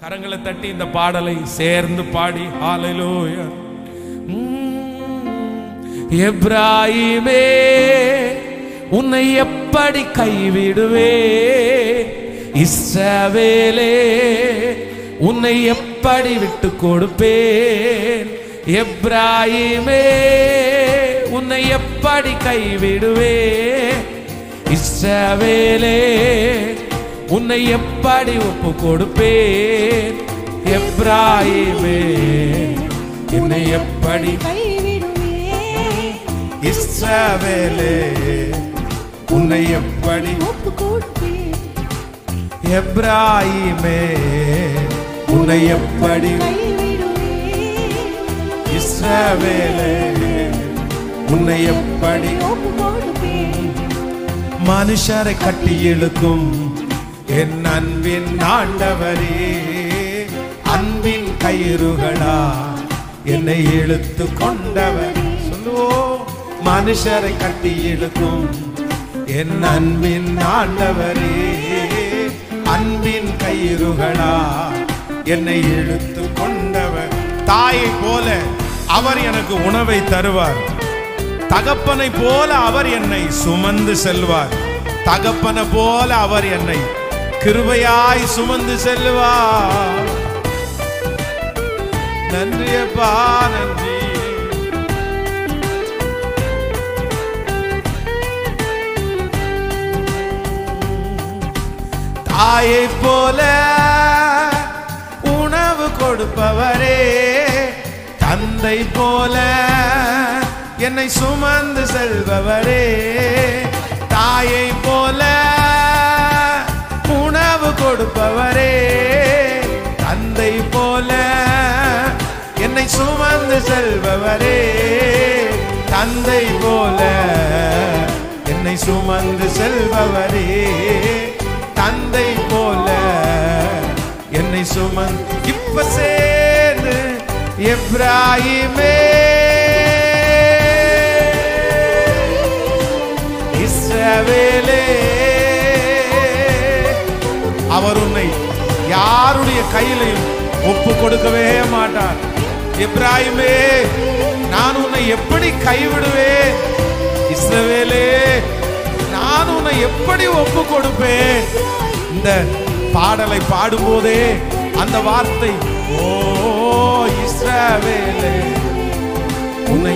கரங்களை தட்டி இந்த பாடலை சேர்ந்து பாடி ஹல்லேலூயா. எப்ராயிமே உன்னை எப்படி கைவிடுவே, இஸ்ரவேலே உன்னை எப்படி விட்டு கொடுப்பேன். எப்ராயிமே உன்னை எப்படி கைவிடுவே, இஸ்ரவேலே உன்னை எப்படி ஒப்பு கொடுப்பேன். எப்ராயிமே என்னை எப்படி கைவிடுவே, இஸ்ரவேலே உன்னை எப்படி ஒப்பு கொடுப்பேன். எப்ராயிமே உன்னை எப்படி கைவிடுவே, இஸ்ரவேலே உன்னை எப்படி ஒப்பு கொடுப்பேன். மனுஷரை கட்டி இழுக்கும் என் அன்பின் ஆண்டவரே, அன்பின் கயிறுகளா என்னை இழுத்து கொண்டவர். சொல்லுவோம், மனுஷரை கட்டி இழுக்கும் என் அன்பின் ஆண்டவரே, அன்பின் கயிறுகளா என்னை இழுத்து கொண்டவர். தாயை போல அவர் எனக்கு உணவை தருவார், தகப்பனை போல அவர் என்னை சுமந்து செல்வார். தகப்பனை போல அவர் என்னை கிருபையாய் சுமந்து செல்வார். நன்றி அப்பா, நன்றி. தாயை போல உணவு கொடுப்பவரே, தந்தை போல என்னை சுமந்து செல்பவரே. தாயை போல உணவு கொடுப்பவரே, தந்தை போல என்னை சுமந்து செல்பவரே. தந்தை போல என்னை சுமந்து செல்பவரே, தந்தை போல என்னை சுமந்து. இப்ப சேர்ந்து எப்ராயிமே இஸ்ரவேலே, அவர் உன்னை யாருடைய கையிலையும் ஒப்பு கொடுக்கவே மாட்டார். எப்ராயிமே நான் உன்னை எப்படி கைவிடுவேன், இஸ்ரவேலே நான் உன்னை எப்படி ஒப்பு கொடுப்பேன். இந்த பாடலை பாடும்போதே அந்த வார்த்தை, ஓ இஸ்ரவேலே உன்னை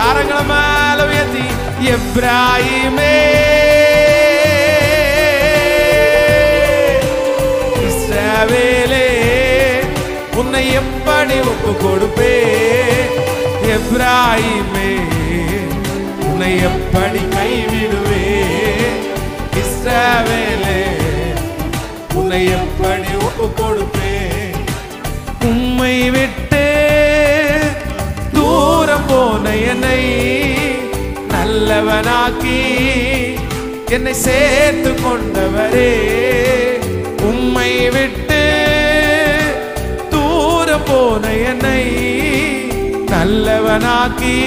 கரங்களை மேல உயர்த்தி, எப்ராயிமே இஸ்ரவேலே உன்னை எப்படி ஒப்பு கொடுப்பேன். எப்ராயிமே உன்னை எப்படி கைவிடுவே, இஸ்ரவேலே உன்னை எப்படி ஒப்பு கொடுப்பேன். உம்மை விட்டு தூரம் போன என்னை நல்லவனாக்கி என்னை சேர்த்து கொண்டவரே. உம்மை விட்டு தூரம் போன என்னை நல்லவனாக்கி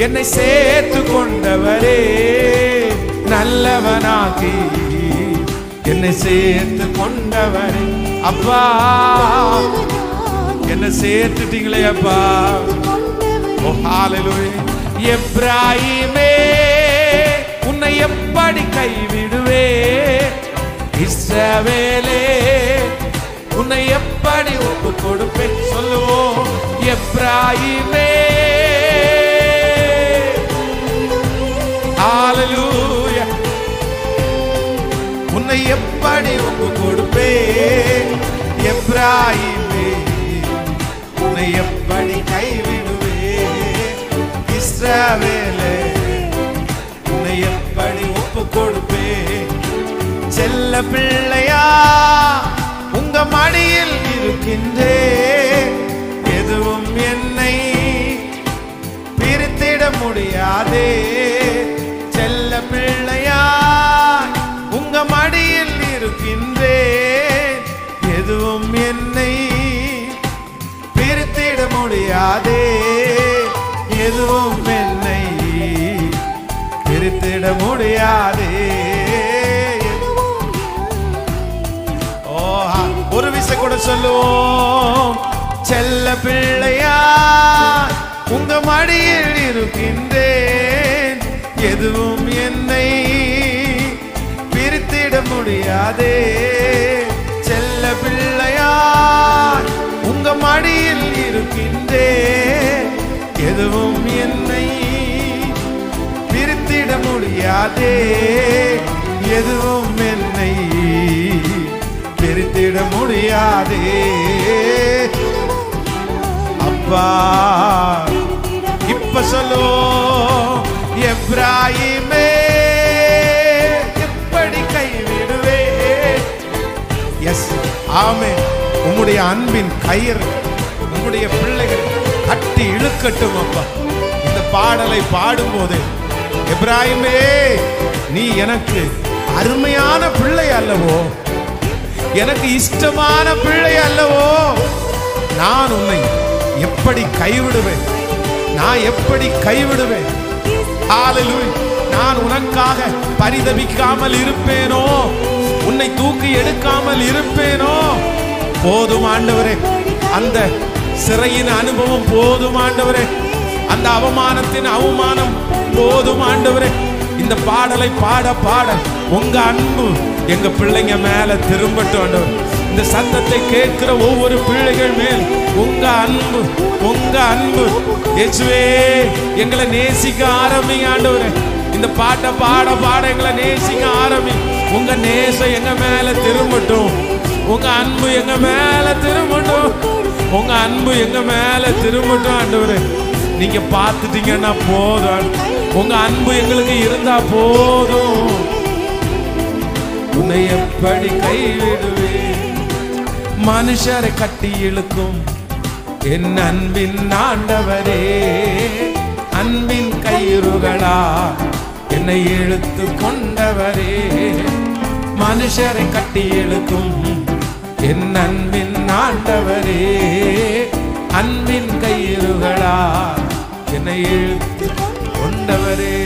என்னை சேர்த்து கொண்டவரே. நல்லவனாக்கி என்னை சேர்த்து கொண்டவரே. அப்பா என்னை சேர்த்துட்டீங்களே அப்பா. ஓ ஹல்லேலூயா. எப்ராயிமே உன்னை எப்படி கைவிடுவே, இஸ்ரவேலே உன்னை எப்படி ஒப்பு கொடுப்பேன். சொல்லுவோம், எப்ராயிமே ஹல்லேலூயா உன்னை எப்படி ஒப்பு கொடுப்பேன். எப்ராயிமே உன்னை எப்படி கைவிடுவே, இஸ்ரவேலே உன்னை எப்படி ஒப்பு கொடுப்பேன். செல்ல பிள்ளையா உங்க மடியில் இருக்கின்றேன், எதுவும் என்னை பிரித்திட முடியாதே. செல்ல பிள்ளையா உங்க மடியில் இருக்கின்றேன், எதுவும் என்னை பிரித்திட முடியாதே. எதுவும் என்னை பிரித்திட முடியாதே. கூட சொல்லுவோம். செல்ல பிள்ளையா உங்க மடியில் இருக்கின்றேன், எதுவும் என்னை பிரித்திட முடியாதே. செல்ல பிள்ளையா உங்க மடியில் இருக்கின்றேன், எதுவும் என்னை பிரித்திட முடியாதே. எதுவும் என்னை பிரித்திட முடியாதே. அப்பா இப்ப சொல்லோ, எப்ராயிமே எப்படி கைவிடுவே. எஸ், ஆமே. உம்முடைய அன்பின் கயிறு உம்முடைய பிள்ளைகள் கட்டி இழுக்கட்டும் அப்பா. இந்த பாடலை பாடும்போது, எப்ராயிமே நீ எனக்கு அருமையான பிள்ளை அல்லவோ, எனக்கு இஷ்டமான பிள்ளை அல்லவோ, நான் உன்னை எப்படி கைவிடுவேன், நான் எப்படி கைவிடுவேன். ஹல்லேலூயா. நான் உனக்காக பரிதபிக்காமல் இருப்பேனோ, உன்னை தூக்கி எடுக்காமல் இருப்பேனோ. போதும் ஆண்டவரே, அந்த சிறையின் அனுபவம் போதும் ஆண்டவரே, அந்த அவமானத்தின் அவமானம் போதும் ஆண்டவரே. இந்த பாடலை பாட பாட உங்க அன்பு எங்க பிள்ளைங்க மேல திரும்பட்டும் ஆண்டவர். இந்த சத்தத்தை கேட்கிற ஒவ்வொரு பிள்ளைகள் மேல் உங்க அன்பு, உங்க அன்பு இயேசுவே எங்களை நேசிக்க ஆரம்பிங்க ஆண்டவரே. இந்த பாட்டை பாட பாட எங்களை நேசிக்க ஆரம்பி. உங்க நேசம் எங்க மேல திரும்பட்டும், உங்க அன்பு எங்க மேல திரும்பட்டும், உங்க அன்பு எங்க மேல திரும்பட்டும் ஆண்டவரே. நீங்க பார்த்துட்டீங்கன்னா போதும், உங்க அன்பு எங்களுக்கு இருந்தா போதும். உன்னை எப்படி கைவிடுவே. மனுஷரை கட்டி இழுக்கும் என் அன்பின் ஆண்டவரே, அன்பின் கயிறுகளா என்னை இழுத்து கொண்டவரே. மனுஷரை கட்டி இழுக்கும் என் அன்பின் ஆண்டவரே, அன்பின் கயிறுகளா என்னை இழுத்து கொண்டவரே.